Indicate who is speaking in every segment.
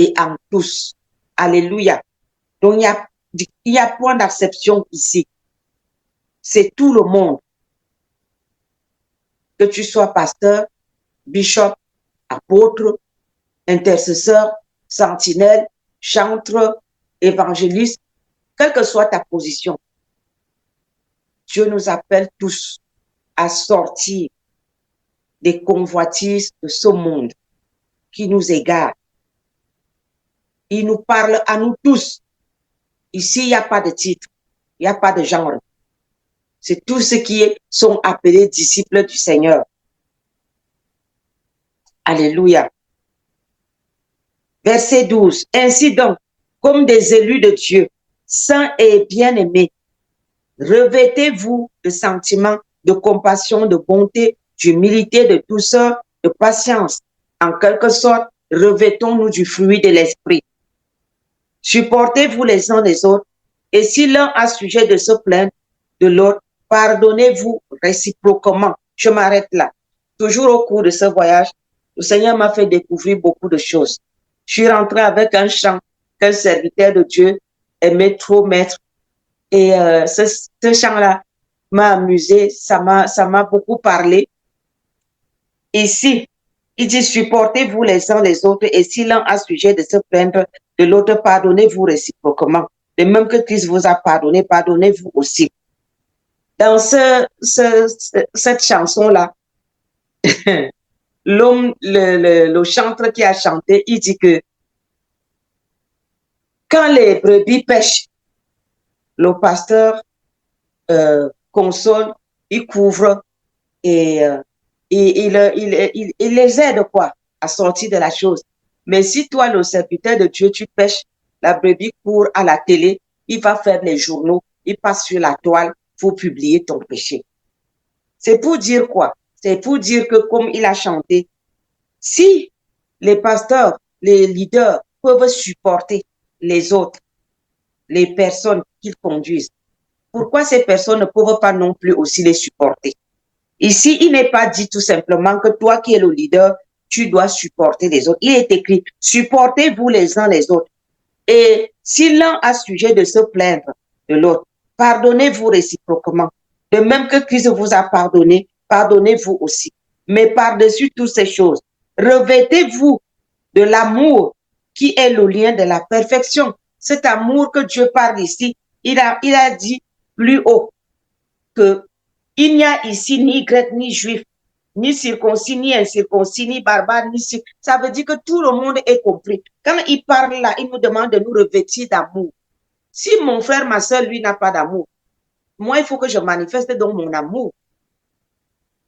Speaker 1: et en tous. Alléluia. Donc, il y a point d'acception ici. C'est tout le monde. Que tu sois pasteur, bishop, apôtre, intercesseur, sentinelle, chantre, évangéliste, quelle que soit ta position, Dieu nous appelle tous à sortir des convoitises de ce monde qui nous égare. Il nous parle à nous tous. Ici, il n'y a pas de titre, il n'y a pas de genre. C'est tous ceux qui sont appelés disciples du Seigneur. Alléluia. Verset 12. Ainsi donc, comme des élus de Dieu, saints et bien-aimés, revêtez-vous de sentiments de compassion, de bonté, d'humilité, de douceur, de patience. En quelque sorte, revêtons-nous du fruit de l'esprit. Supportez-vous les uns les autres, et si l'un a sujet de se plaindre de l'autre, pardonnez-vous réciproquement. Je m'arrête là. Toujours au cours de ce voyage, le Seigneur m'a fait découvrir beaucoup de choses. Je suis rentrée avec un chant qu'un serviteur de Dieu aimait trop mettre. Et ce chant-là m'a amusé, ça m'a beaucoup parlé. Ici, il dit, supportez-vous les uns les autres, et si l'un a sujet de se plaindre de l'autre, pardonnez-vous réciproquement. De même que Christ vous a pardonné, pardonnez-vous aussi. Dans cette chanson-là, le chanteur qui a chanté, il dit que quand les brebis pêchent, le pasteur console, il couvre et il les aide quoi à sortir de la chose. Mais si toi, le serviteur de Dieu, tu pêches, la brebis court à la télé, il va faire les journaux, il passe sur la toile pour publier ton péché. C'est pour dire quoi? C'est pour dire que comme il a chanté, si les pasteurs, les leaders peuvent supporter les autres, les personnes qu'ils conduisent, pourquoi ces personnes ne peuvent pas non plus aussi les supporter? Ici, il n'est pas dit tout simplement que toi qui es le leader, tu dois supporter les autres. Il est écrit, supportez-vous les uns les autres. Et si l'un a sujet de se plaindre de l'autre, pardonnez-vous réciproquement. De même que Christ vous a pardonné, pardonnez-vous aussi. Mais par-dessus toutes ces choses, revêtez-vous de l'amour qui est le lien de la perfection. Cet amour que Dieu parle ici, il a dit plus haut que il n'y a ici ni grec, ni juif, ni circoncis, ni incirconcis, ni barbare, ni... Ça veut dire que tout le monde est compris. Quand il parle là, il nous demande de nous revêtir d'amour. Si mon frère, ma soeur, lui, n'a pas d'amour, moi, il faut que je manifeste donc mon amour.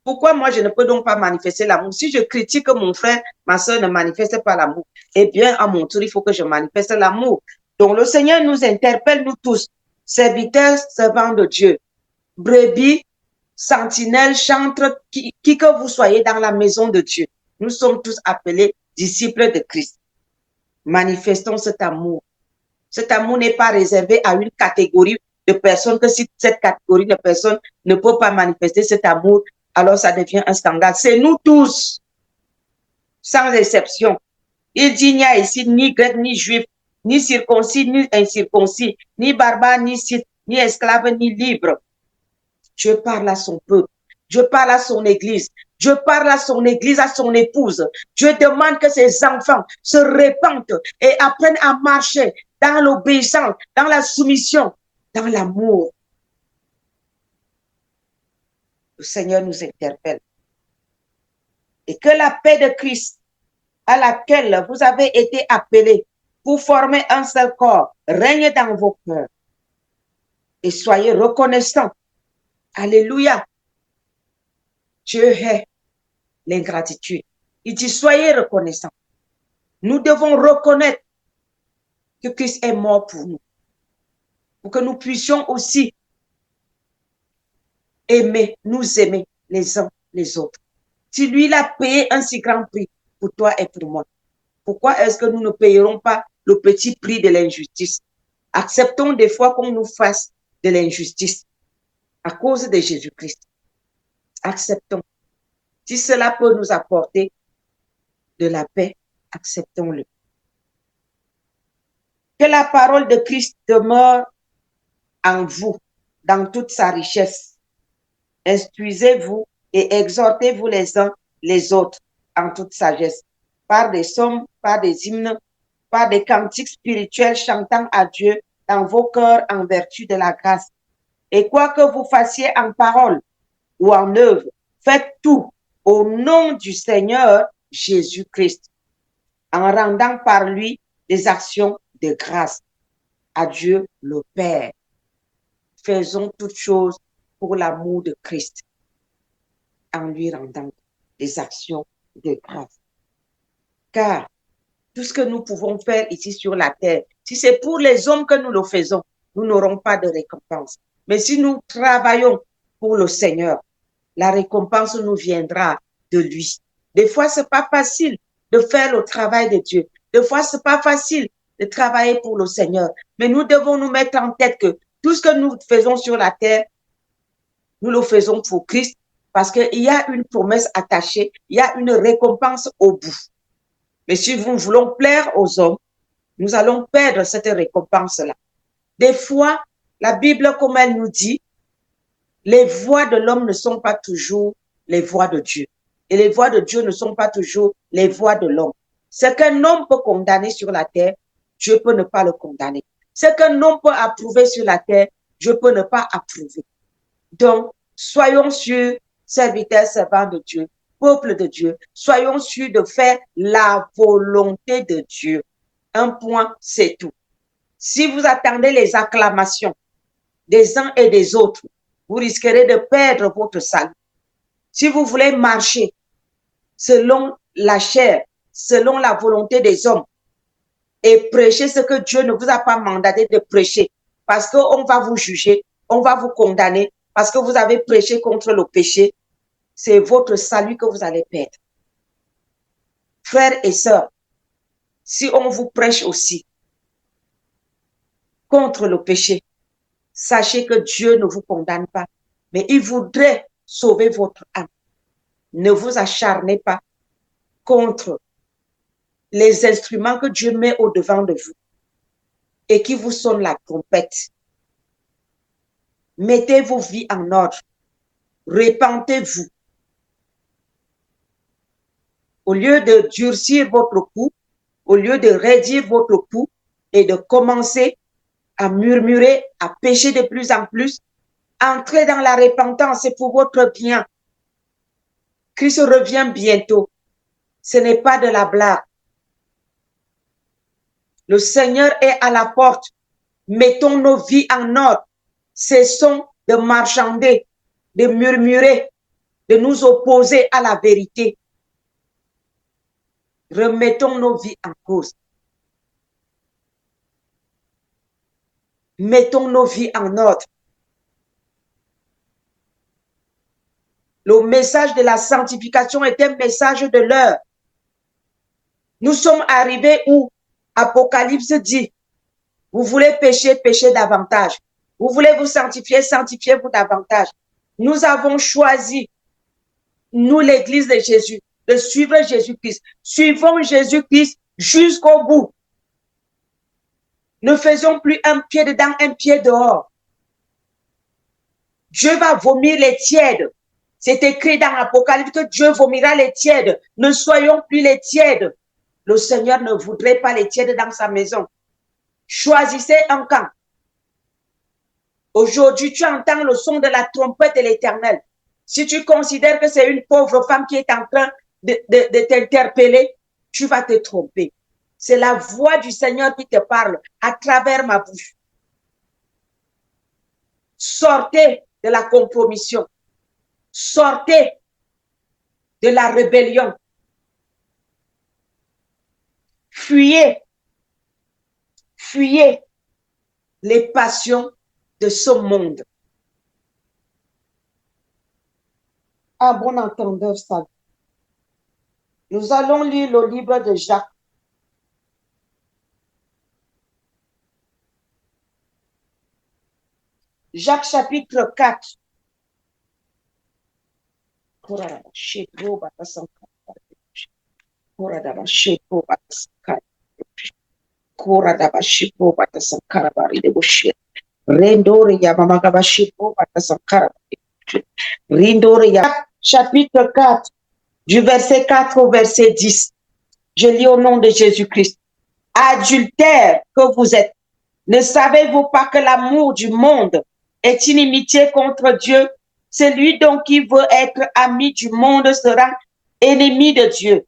Speaker 1: Pourquoi moi, je ne peux donc pas manifester l'amour? Si je critique que mon frère, ma soeur ne manifeste pas l'amour, eh bien, à mon tour, il faut que je manifeste l'amour. Donc, le Seigneur nous interpelle, nous tous, serviteurs, servants de Dieu, brebis, sentinelles, chantres, qui que vous soyez dans la maison de Dieu. Nous sommes tous appelés disciples de Christ. Manifestons cet amour. Cet amour n'est pas réservé à une catégorie de personnes, que si cette catégorie de personnes ne peut pas manifester cet amour, alors ça devient un scandale. C'est nous tous, sans exception. Il dit, il n'y a ici ni grec, ni juif, ni circoncis, ni incirconcis, ni barbare, ni scythe, ni esclave, ni libre. Dieu parle à son peuple. Dieu parle à son église. Dieu parle à son église, à son épouse. Dieu demande que ses enfants se répandent et apprennent à marcher dans l'obéissance, dans la soumission, dans l'amour. Le Seigneur nous interpelle. Et que la paix de Christ, à laquelle vous avez été appelés pour former un seul corps, règne dans vos cœurs. Et soyez reconnaissants. Alléluia. Dieu hait l'ingratitude. Il dit, soyez reconnaissants. Nous devons reconnaître que Christ est mort pour nous, pour que nous puissions aussi nous aimer les uns les autres. Si lui, il a payé un si grand prix pour toi et pour moi, pourquoi est-ce que nous ne payerons pas le petit prix de l'injustice? Acceptons des fois qu'on nous fasse de l'injustice à cause de Jésus-Christ. Acceptons. Si cela peut nous apporter de la paix, acceptons-le. Que la parole de Christ demeure en vous, dans toute sa richesse. Instruisez-vous et exhortez-vous les uns les autres en toute sagesse, par des psaumes, par des hymnes, par des cantiques spirituels chantant à Dieu dans vos cœurs en vertu de la grâce. Et quoi que vous fassiez en parole ou en œuvre, faites tout au nom du Seigneur Jésus-Christ, en rendant par lui des actions de grâce à Dieu le Père. Faisons toutes choses pour l'amour de Christ, en lui rendant des actions de grâce. Car tout ce que nous pouvons faire ici sur la terre, si c'est pour les hommes que nous le faisons, nous n'aurons pas de récompense. Mais si nous travaillons pour le Seigneur, la récompense nous viendra de lui. Des fois, c'est pas facile de faire le travail de Dieu. Des fois, c'est pas facile de travailler pour le Seigneur. Mais nous devons nous mettre en tête que tout ce que nous faisons sur la terre, nous le faisons pour Christ parce qu'il y a une promesse attachée, il y a une récompense au bout. Mais si nous voulons plaire aux hommes, nous allons perdre cette récompense-là. Des fois, la Bible, comme elle nous dit, les voies de l'homme ne sont pas toujours les voies de Dieu. Et les voies de Dieu ne sont pas toujours les voies de l'homme. Ce qu'un homme peut condamner sur la terre, Dieu peut ne pas le condamner. Ce qu'un homme peut approuver sur la terre, Dieu peut ne pas approuver. Donc, soyons sûrs, serviteurs, servants de Dieu, peuple de Dieu, soyons sûrs de faire la volonté de Dieu. Un point, c'est tout. Si vous attendez les acclamations des uns et des autres, vous risquerez de perdre votre salut. Si vous voulez marcher selon la chair, selon la volonté des hommes, et prêcher ce que Dieu ne vous a pas mandaté de prêcher, parce qu'on va vous juger, on va vous condamner, parce que vous avez prêché contre le péché, c'est votre salut que vous allez perdre. Frères et sœurs, si on vous prêche aussi contre le péché, sachez que Dieu ne vous condamne pas, mais il voudrait sauver votre âme. Ne vous acharnez pas contre les instruments que Dieu met au-devant de vous et qui vous sonnent la trompette. Mettez vos vies en ordre. Repentez-vous. Au lieu de durcir votre cou, au lieu de raidir votre cou et de commencer à murmurer, à pécher de plus en plus, entrez dans la repentance, c'est pour votre bien. Christ revient bientôt. Ce n'est pas de la blague. Le Seigneur est à la porte. Mettons nos vies en ordre. Cessons de marchander, de murmurer, de nous opposer à la vérité. Remettons nos vies en cause. Mettons nos vies en ordre. Le message de la sanctification est un message de l'heure. Nous sommes arrivés où Apocalypse dit, vous voulez pécher, péchez davantage. Vous voulez vous sanctifier, sanctifiez-vous davantage. Nous avons choisi, nous l'Église de Jésus, de suivre Jésus-Christ. Suivons Jésus-Christ jusqu'au bout. Ne faisons plus un pied dedans, un pied dehors. Dieu va vomir les tièdes. C'est écrit dans l'Apocalypse que Dieu vomira les tièdes. Ne soyons plus les tièdes. Le Seigneur ne voudrait pas les tièdes dans sa maison. Choisissez un camp. Aujourd'hui, tu entends le son de la trompette de l'Éternel. Si tu considères que c'est une pauvre femme qui est en train de t'interpeller, tu vas te tromper. C'est la voix du Seigneur qui te parle à travers ma bouche. Sortez de la compromission. Sortez de la rébellion. Fuyez. Fuyez les passions de ce monde. À bon entendeur, ça. Nous allons lire le livre de Jacques. Jacques chapitre 4. Koradabashipo Batasankarabari de Bushir. Rendore Yamamagabashipo Batasankarabari. Rindore chapitre 4, du verset 4 au verset 10. Je lis au nom de Jésus-Christ. Adultères que vous êtes, ne savez-vous pas que l'amour du monde est inimitié contre Dieu? Celui donc qui veut être ami du monde sera ennemi de Dieu.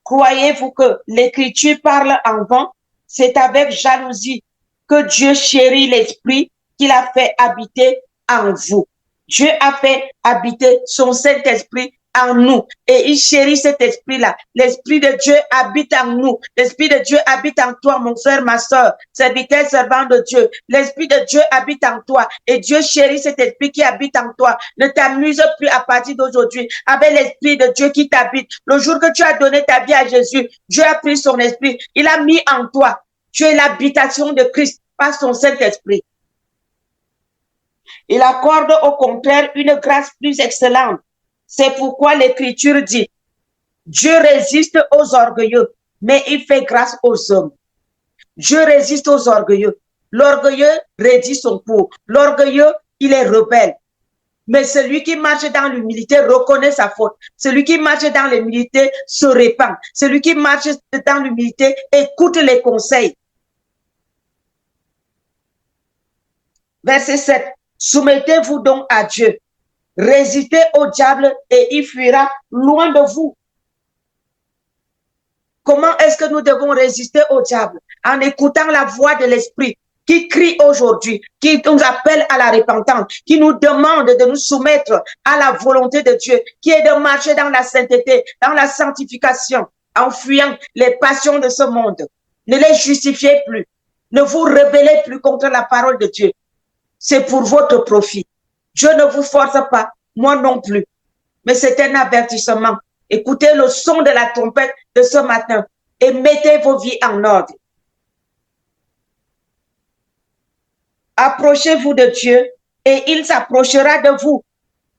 Speaker 1: Croyez-vous que l'Écriture parle en vain? C'est avec jalousie que Dieu chérit l'Esprit qu'il a fait habiter en vous. Dieu a fait habiter son Saint-Esprit en nous et il chérit cet esprit-là. L'Esprit de Dieu habite en nous. L'Esprit de Dieu habite en toi, mon frère, ma soeur, serviteur, servant de Dieu. L'Esprit de Dieu habite en toi et Dieu chérit cet esprit qui habite en toi. Ne t'amuse plus à partir d'aujourd'hui avec l'Esprit de Dieu qui t'habite. Le jour que tu as donné ta vie à Jésus, Dieu a pris son esprit. Il a mis en toi. Tu es l'habitation de Christ par son Saint-Esprit. Il accorde au contraire une grâce plus excellente. C'est pourquoi l'Écriture dit, Dieu résiste aux orgueilleux, mais il fait grâce aux hommes. Dieu résiste aux orgueilleux. L'orgueilleux rédit son cours. L'orgueilleux, il est rebelle. Mais celui qui marche dans l'humilité reconnaît sa faute. Celui qui marche dans l'humilité se répand. Celui qui marche dans l'humilité écoute les conseils. Verset 7. Soumettez-vous donc à Dieu. Résistez au diable et il fuira loin de vous. Comment est-ce que nous devons résister au diable? En écoutant la voix de l'Esprit qui crie aujourd'hui, qui nous appelle à la repentance, qui nous demande de nous soumettre à la volonté de Dieu, qui est de marcher dans la sainteté, dans la sanctification, en fuyant les passions de ce monde. Ne les justifiez plus. Ne vous rebellez plus contre la parole de Dieu. C'est pour votre profit. Dieu ne vous force pas, moi non plus. Mais c'est un avertissement. Écoutez le son de la trompette de ce matin et mettez vos vies en ordre. Approchez-vous de Dieu et il s'approchera de vous.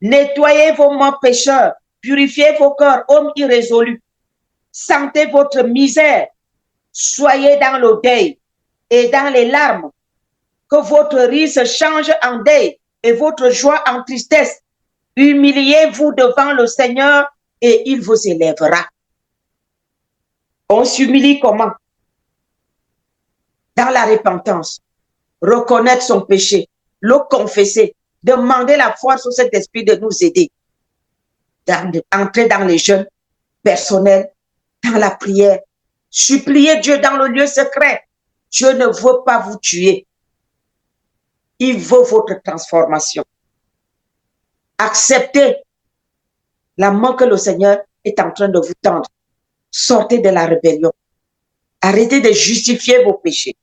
Speaker 1: Nettoyez vos mains pécheurs, purifiez vos cœurs, hommes irrésolus. Sentez votre misère, soyez dans le deuil et dans les larmes. Que votre rire se change en deuil et votre joie en tristesse. Humiliez-vous devant le Seigneur et il vous élèvera. On s'humilie comment? Dans la repentance. Reconnaître son péché, le confesser, demander la force au Saint-Esprit de nous aider. Entrer dans les jeûnes personnels, dans la prière. Supplier Dieu dans le lieu secret. Dieu ne veut pas vous tuer. Il veut votre transformation. Acceptez la main que le Seigneur est en train de vous tendre. Sortez de la rébellion. Arrêtez de justifier vos péchés.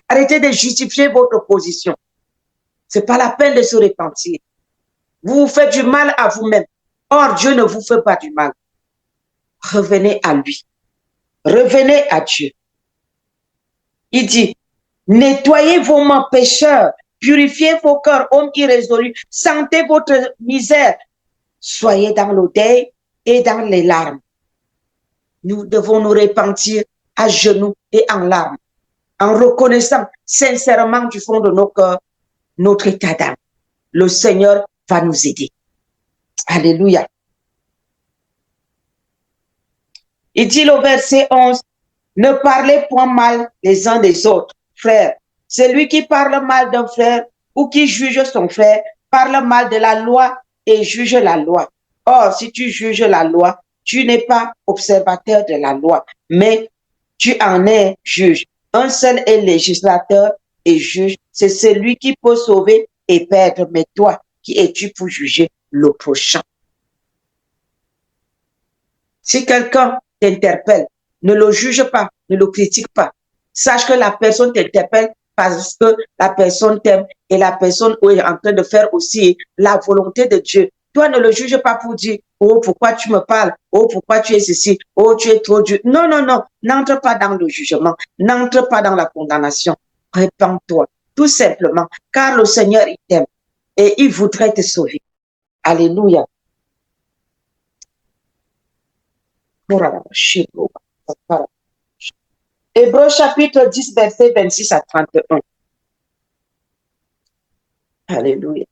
Speaker 1: Arrêtez de justifier votre position. Ce n'est pas la peine de se repentir. Vous vous faites du mal à vous-même. Or, Dieu ne vous fait pas du mal. Revenez à lui. Revenez à Dieu. Il dit, nettoyez vos mains pécheurs, purifiez vos cœurs, hommes irrésolus, sentez votre misère. Soyez dans le deuil et dans les larmes. Nous devons nous repentir à genoux et en larmes, en reconnaissant sincèrement du fond de nos cœurs notre état d'âme. Le Seigneur va nous aider. Alléluia. Il dit au verset 11, ne parlez point mal les uns des autres, frères. Celui qui parle mal d'un frère ou qui juge son frère parle mal de la loi et juge la loi. Or, si tu juges la loi, tu n'es pas observateur de la loi, mais tu en es juge. Un seul est législateur et juge, c'est celui qui peut sauver et perdre. Mais toi, qui es-tu pour juger le prochain? Si quelqu'un t'interpelle, ne le juge pas, ne le critique pas. Sache que la personne t'interpelle parce que la personne t'aime et la personne est en train de faire aussi la volonté de Dieu. Toi, ne le juge pas pour dire, oh, pourquoi tu me parles? Oh, pourquoi tu es ceci? Oh, tu es trop dur. Non, non, non. N'entre pas dans le jugement. N'entre pas dans la condamnation. Répands-toi, tout simplement, car le Seigneur, il t'aime et il voudrait te sauver. Alléluia. Hébreux chapitre 10, verset 26 à 31. Alléluia.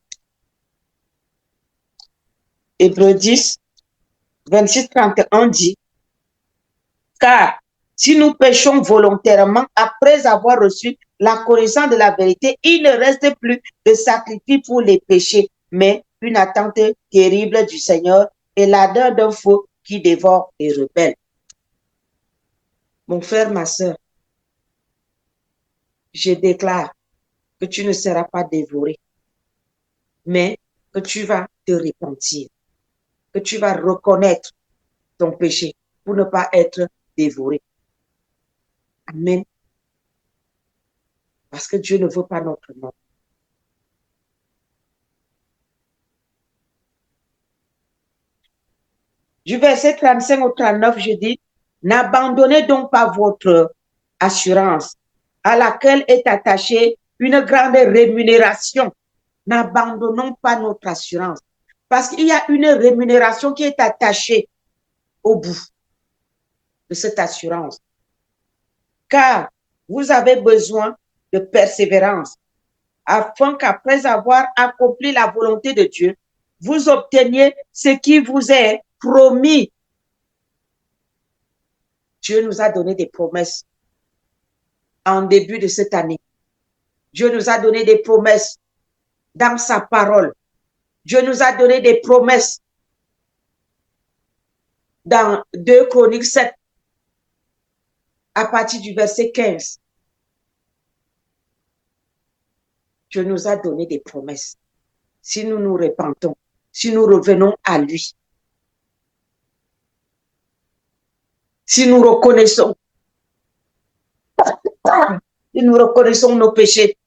Speaker 1: Hébreux 10, 26, 31 dit, car si nous péchons volontairement après avoir reçu la connaissance de la vérité, il ne reste plus de sacrifice pour les péchés, mais une attente terrible du Seigneur et l'ardeur d'un feu qui dévore les rebelles. Mon frère, ma soeur, je déclare que tu ne seras pas dévoré, mais que tu vas te repentir, que tu vas reconnaître ton péché pour ne pas être dévoré. Amen. Parce que Dieu ne veut pas notre mort. Du verset 35 au 39, je dis, n'abandonnez donc pas votre assurance à laquelle est attachée une grande rémunération. N'abandonnons pas notre assurance parce qu'il y a une rémunération qui est attachée au bout de cette assurance. Car vous avez besoin de persévérance afin qu'après avoir accompli la volonté de Dieu, vous obteniez ce qui vous est promis. Dieu nous a donné des promesses en début de cette année. Dieu nous a donné des promesses dans sa parole. Dieu nous a donné des promesses dans 2 Chroniques 7 à partir du verset 15. Dieu nous a donné des promesses. Si nous nous repentons, si nous revenons à lui, si nous reconnaissons nos péchés,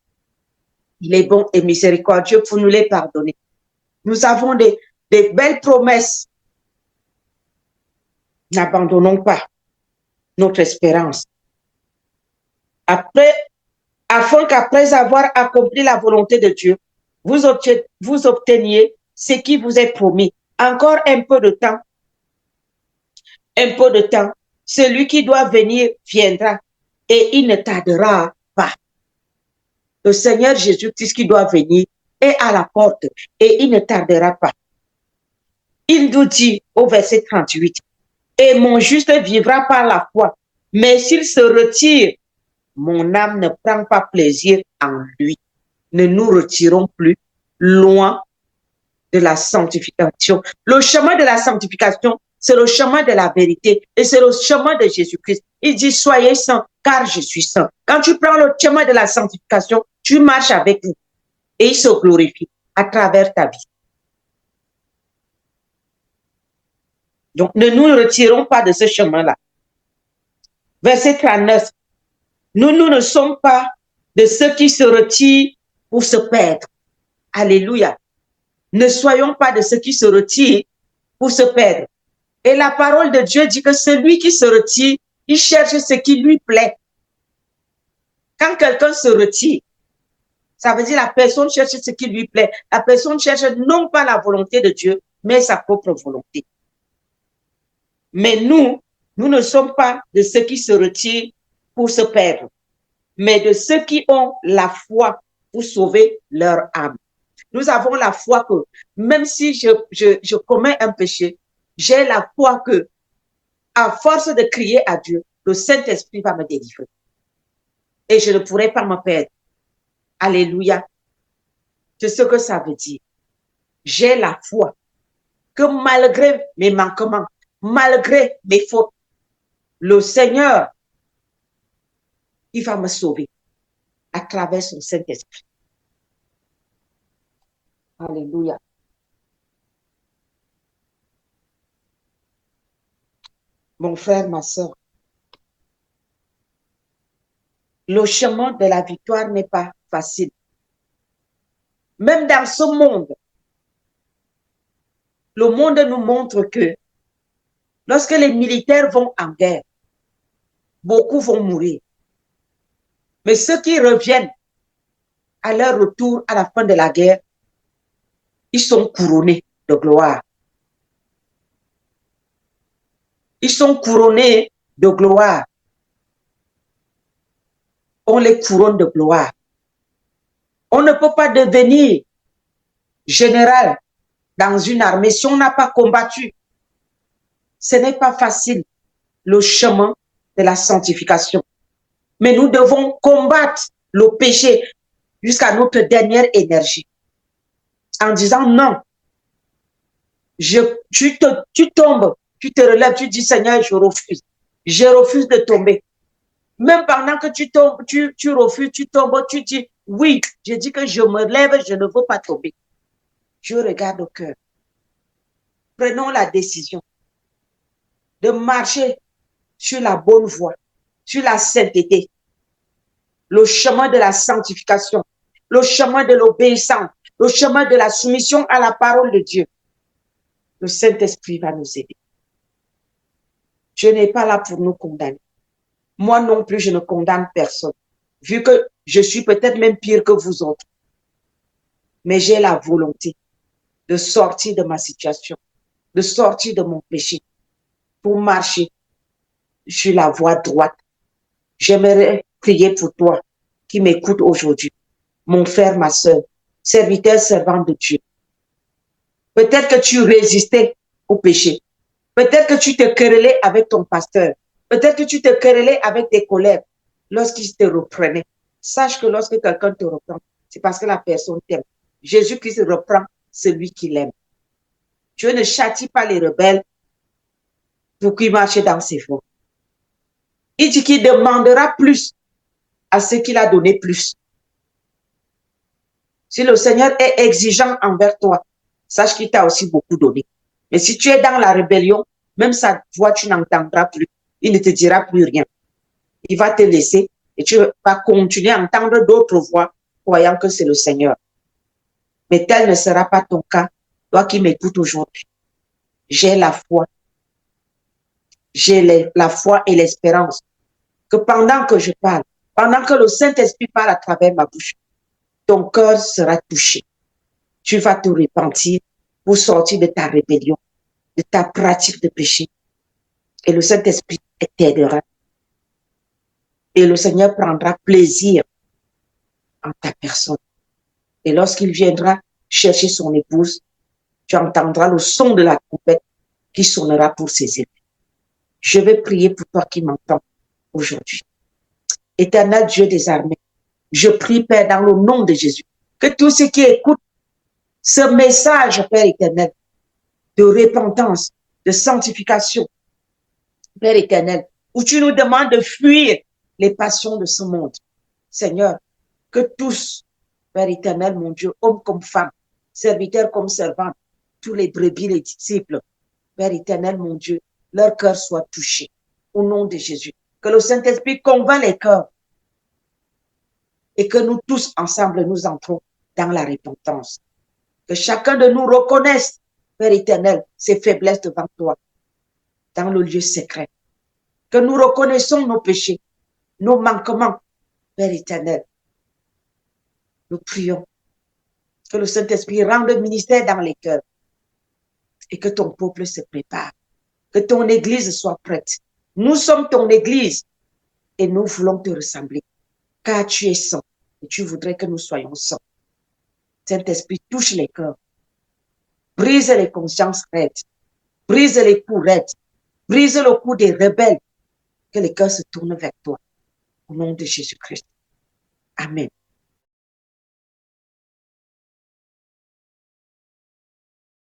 Speaker 1: il est bon et miséricordieux pour nous les pardonner. Nous avons des belles promesses. N'abandonnons pas notre espérance. Afin qu'après avoir accompli la volonté de Dieu, vous obteniez ce qui vous est promis. Encore un peu de temps. Un peu de temps. Celui qui doit venir viendra et il ne tardera pas. Le Seigneur Jésus-Christ qui doit venir est à la porte et il ne tardera pas. Il nous dit au verset 38, et mon juste vivra par la foi, mais s'il se retire, mon âme ne prend pas plaisir en lui. Ne nous retirons plus loin de la sanctification. Le chemin de la sanctification, c'est le chemin de la vérité et c'est le chemin de Jésus-Christ. Il dit, soyez saints, car je suis saint. Quand tu prends le chemin de la sanctification, tu marches avec lui et il se glorifie à travers ta vie. Donc, ne nous retirons pas de ce chemin-là. Verset 39. Nous ne sommes pas de ceux qui se retirent pour se perdre. Alléluia. Ne soyons pas de ceux qui se retirent pour se perdre. Et la parole de Dieu dit que celui qui se retire, il cherche ce qui lui plaît. Quand quelqu'un se retire, ça veut dire la personne cherche ce qui lui plaît. La personne cherche non pas la volonté de Dieu, mais sa propre volonté. Mais nous ne sommes pas de ceux qui se retirent pour se perdre, mais de ceux qui ont la foi pour sauver leur âme. Nous avons la foi que même si je commets un péché, j'ai la foi que, à force de crier à Dieu, le Saint-Esprit va me délivrer. Et je ne pourrai pas me perdre. Alléluia. C'est ce que ça veut dire. J'ai la foi que malgré mes manquements, malgré mes fautes, le Seigneur, il va me sauver à travers son Saint-Esprit. Alléluia. Mon frère, ma soeur, le chemin de la victoire n'est pas facile. Même dans ce monde, le monde nous montre que lorsque les militaires vont en guerre, beaucoup vont mourir. Mais ceux qui reviennent à leur retour à la fin de la guerre, ils sont couronnés de gloire. Ils sont couronnés de gloire. ont les couronnes de gloire. On ne peut pas devenir général dans une armée si on n'a pas combattu. Ce n'est pas facile, le chemin de la sanctification. Mais nous devons combattre le péché jusqu'à notre dernière énergie. En disant non, tu tombes, tu te relèves, tu dis Seigneur, je refuse. Je refuse de tomber. Même pendant que tu tombes, tu refuses, tu tombes, tu dis oui, je dis que je me lève, je ne veux pas tomber. Je regarde au cœur. Prenons la décision de marcher sur la bonne voie, sur la sainteté, le chemin de la sanctification, le chemin de l'obéissance, le chemin de la soumission à la parole de Dieu. Le Saint-Esprit va nous aider. Je n'ai pas là pour nous condamner. Moi non plus, je ne condamne personne, vu que je suis peut-être même pire que vous autres. Mais j'ai la volonté de sortir de ma situation, de sortir de mon péché, pour marcher sur la voie droite. J'aimerais prier pour toi qui m'écoute aujourd'hui, mon frère, ma soeur, serviteur, servant de Dieu. Peut-être que tu résistais au péché. Peut-être que tu te querellais avec ton pasteur. Peut-être que tu te querellais avec tes collègues lorsqu'ils te reprenaient. Sache que lorsque quelqu'un te reprend, c'est parce que la personne t'aime. Jésus-Christ reprend celui qui l'aime. Dieu ne châtie pas les rebelles pour qu'ils marchent dans ses voies. Il dit qu'il demandera plus à ceux qu'il a donné plus. Si le Seigneur est exigeant envers toi, sache qu'il t'a aussi beaucoup donné. Mais si tu es dans la rébellion, même sa voix, tu n'entendras plus. Il ne te dira plus rien. Il va te laisser et tu vas continuer à entendre d'autres voix, croyant que c'est le Seigneur. Mais tel ne sera pas ton cas, toi qui m'écoutes aujourd'hui. J'ai la foi. J'ai la foi et l'espérance que pendant que je parle, pendant que le Saint-Esprit parle à travers ma bouche, ton cœur sera touché. Tu vas te repentir pour sortir de ta rébellion, de ta pratique de péché. Et le Saint-Esprit t'aidera. Et le Seigneur prendra plaisir en ta personne. Et lorsqu'il viendra chercher son épouse, tu entendras le son de la trompette qui sonnera pour ses épées. Je vais prier pour toi qui m'entends aujourd'hui. Éternel Dieu des armées, je prie, Père, dans le nom de Jésus, que tous ceux qui écoutent ce message, Père éternel, de repentance, de sanctification, Père éternel, où tu nous demandes de fuir les passions de ce monde. Seigneur, que tous, Père éternel, mon Dieu, hommes comme femmes, serviteurs comme servants, tous les brebis, les disciples, Père éternel, mon Dieu, leur cœur soit touché. Au nom de Jésus. Que le Saint-Esprit convainc les cœurs et que nous tous ensemble, nous entrons dans la repentance. Que chacun de nous reconnaisse, Père éternel, ses faiblesses devant toi, dans le lieu secret. Que nous reconnaissons nos péchés, nos manquements, Père éternel. Nous prions que le Saint-Esprit rende ministère dans les cœurs et que ton peuple se prépare, que ton église soit prête. Nous sommes ton église et nous voulons te ressembler, car tu es saint et tu voudrais que nous soyons saints. Saint-Esprit, touche les cœurs, brise les consciences raides, brise les coups raides, brise le cou des rebelles, que les cœurs se tournent vers toi. Au nom de Jésus-Christ. Amen.